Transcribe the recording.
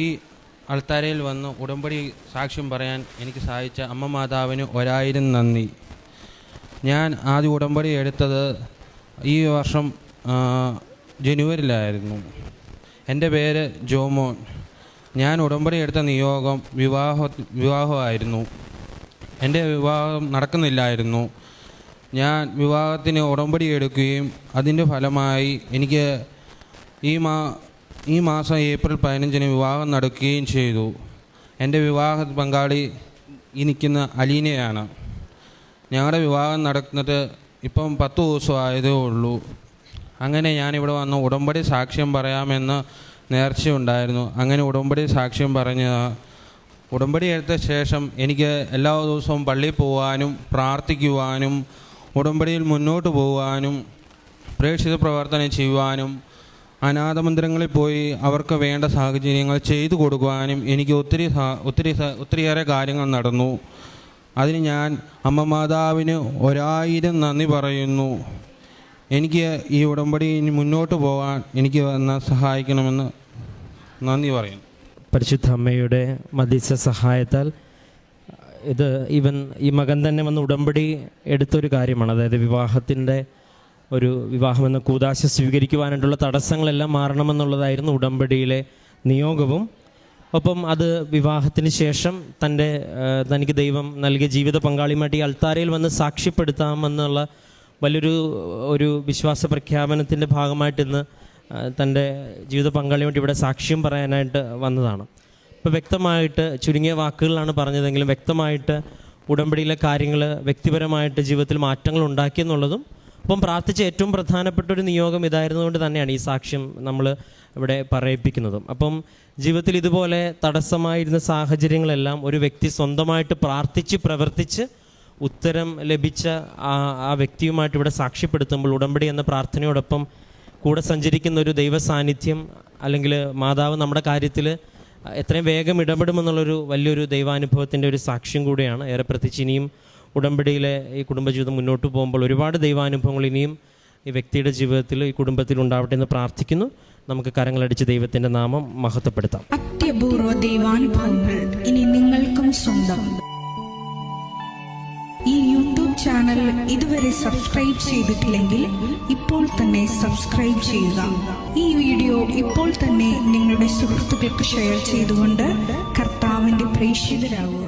ഈ അൾത്താരയിൽ വന്ന് ഉടമ്പടി സാക്ഷ്യം പറയാൻ എനിക്ക് സഹായിച്ച അമ്മ മാതാവിന് 1000 നന്ദി. ഞാൻ ആദ്യ ഉടമ്പടി എടുത്തത് ഈ വർഷം ജനുവരിയിലായിരുന്നു. എൻ്റെ പേര് ജോമോൻ. ഞാൻ ഉടമ്പടി എടുത്ത നിയോഗം വിവാഹമായിരുന്നു. എൻ്റെ വിവാഹം നടക്കുന്നില്ലായിരുന്നു. ഞാൻ വിവാഹത്തിന് ഉടമ്പടി എടുക്കുകയും അതിൻ്റെ ഫലമായി എനിക്ക് ഈ മാസം ഏപ്രിൽ 15 വിവാഹം നടക്കുകയും ചെയ്തു. എൻ്റെ വിവാഹ പങ്കാളി ഈ നിൽക്കുന്ന അലീനയാണ്. ഞങ്ങളുടെ വിവാഹം നടക്കുന്നത് ഇപ്പം 10 ദിവസമായതേ ഉള്ളൂ. അങ്ങനെ ഞാനിവിടെ വന്ന് ഉടമ്പടി സാക്ഷ്യം പറയാമെന്ന് നേർച്ചയുണ്ടായിരുന്നു. അങ്ങനെ ഉടമ്പടി സാക്ഷ്യം പറഞ്ഞ് ഉടമ്പടി എടുത്ത ശേഷം എനിക്ക് എല്ലാ ദിവസവും പള്ളിയിൽ പോകാനും പ്രാർത്ഥിക്കുവാനും ഉടമ്പടിയിൽ മുന്നോട്ട് പോകാനും പ്രേക്ഷിത പ്രവർത്തനം ചെയ്യുവാനും അനാഥമന്ദിരങ്ങളിൽ പോയി അവർക്ക് വേണ്ട സാഹചര്യങ്ങൾ ചെയ്തു കൊടുക്കുവാനും എനിക്ക് ഒത്തിരിയേറെ കാര്യങ്ങൾ നടന്നു. അതിന് ഞാൻ അമ്മ മാതാവിന് 1000 നന്ദി പറയുന്നു. എനിക്ക് ഈ ഉടമ്പടി മുന്നോട്ട് പോകാൻ എനിക്ക് സഹായിക്കണമെന്ന് നന്ദി പറയുന്നു. പരിശുദ്ധ അമ്മയുടെ മധ്യസ്ഥ സഹായത്താൽ ഈ മകൻ തന്നെ വന്ന് ഉടമ്പടി എടുത്തൊരു കാര്യമാണ്. അതായത് വിവാഹമെന്ന കൂദാശ സ്വീകരിക്കുവാനായിട്ടുള്ള തടസ്സങ്ങളെല്ലാം മാറണമെന്നുള്ളതായിരുന്നു ഉടമ്പടിയിലെ നിയോഗവും. ഒപ്പം അത് വിവാഹത്തിന് ശേഷം തനിക്ക് ദൈവം നൽകിയ ജീവിത പങ്കാളിയുമായിട്ട് ഈ അൾത്താരയിൽ വന്ന് സാക്ഷ്യപ്പെടുത്താമെന്നുള്ള വലിയൊരു വിശ്വാസ പ്രഖ്യാപനത്തിൻ്റെ ഭാഗമായിട്ട് ഇന്ന് തൻ്റെ ജീവിത പങ്കാളിയുമായിട്ട് ഇവിടെ സാക്ഷ്യം പറയാനായിട്ട് വന്നതാണ്. ഇപ്പോൾ വ്യക്തമായിട്ട് ചുരുങ്ങിയ വാക്കുകളിലാണ് പറഞ്ഞതെങ്കിലും വ്യക്തമായിട്ട് ഉടമ്പടിയിലെ കാര്യങ്ങൾ വ്യക്തിപരമായിട്ട് ജീവിതത്തിൽ മാറ്റങ്ങൾ ഉണ്ടാക്കിയെന്നുള്ളതും അപ്പം പ്രാർത്ഥിച്ച ഏറ്റവും പ്രധാനപ്പെട്ട ഒരു നിയോഗം ഇതായിരുന്നുകൊണ്ട് തന്നെയാണ് ഈ സാക്ഷ്യം നമ്മൾ ഇവിടെ പറയിപ്പിക്കുന്നതും. അപ്പം ജീവിതത്തിൽ ഇതുപോലെ തടസ്സമായിരുന്ന സാഹചര്യങ്ങളെല്ലാം ഒരു വ്യക്തി സ്വന്തമായിട്ട് പ്രാർത്ഥിച്ച് പ്രവർത്തിച്ച് ഉത്തരം ലഭിച്ച ആ വ്യക്തിയുമായിട്ട് ഇവിടെ സാക്ഷ്യപ്പെടുത്തുമ്പോൾ ഉടമ്പടി എന്ന പ്രാർത്ഥനയോടൊപ്പം കൂടെ സഞ്ചരിക്കുന്ന ഒരു ദൈവ സാന്നിധ്യം അല്ലെങ്കിൽ മാതാവ് നമ്മുടെ കാര്യത്തിൽ എത്രയും വേഗം ഇടപെടുമെന്നുള്ളൊരു വലിയൊരു ദൈവാനുഭവത്തിൻ്റെ ഒരു സാക്ഷ്യം കൂടിയാണ്. ഏറെ പ്രത്യേകിച്ച് ഇനിയും ഉടമ്പടിയിലെ ഈ കുടുംബജീവിതം മുന്നോട്ട് പോകുമ്പോൾ ഒരുപാട് ദൈവാനുഭവങ്ങൾ ഇനിയും ഈ വ്യക്തിയുടെ ജീവിതത്തിൽ ഈ കുടുംബത്തിൽ ഉണ്ടാവട്ടെ എന്ന് പ്രാർത്ഥിക്കുന്നു. നമുക്ക് കരങ്ങളടിച്ച് ദൈവത്തിൻ്റെ നാമം മഹത്വപ്പെടുത്താം. അത്യപൂർവ ദൈവാനുഭവങ്ങൾ ഇനി നിങ്ങൾക്കും സ്വന്തം. ഈ യൂട്യൂബ് ചാനൽ ഇതുവരെ സബ്സ്ക്രൈബ് ചെയ്തിട്ടില്ലെങ്കിൽ ഇപ്പോൾ തന്നെ സബ്സ്ക്രൈബ് ചെയ്യുക. ഈ വീഡിയോ ഇപ്പോൾ തന്നെ നിങ്ങളുടെ സുഹൃത്തുക്കൾക്ക് ഷെയർ ചെയ്തുകൊണ്ട് കർത്താവിൻ്റെ പ്രേക്ഷിതരാകുക.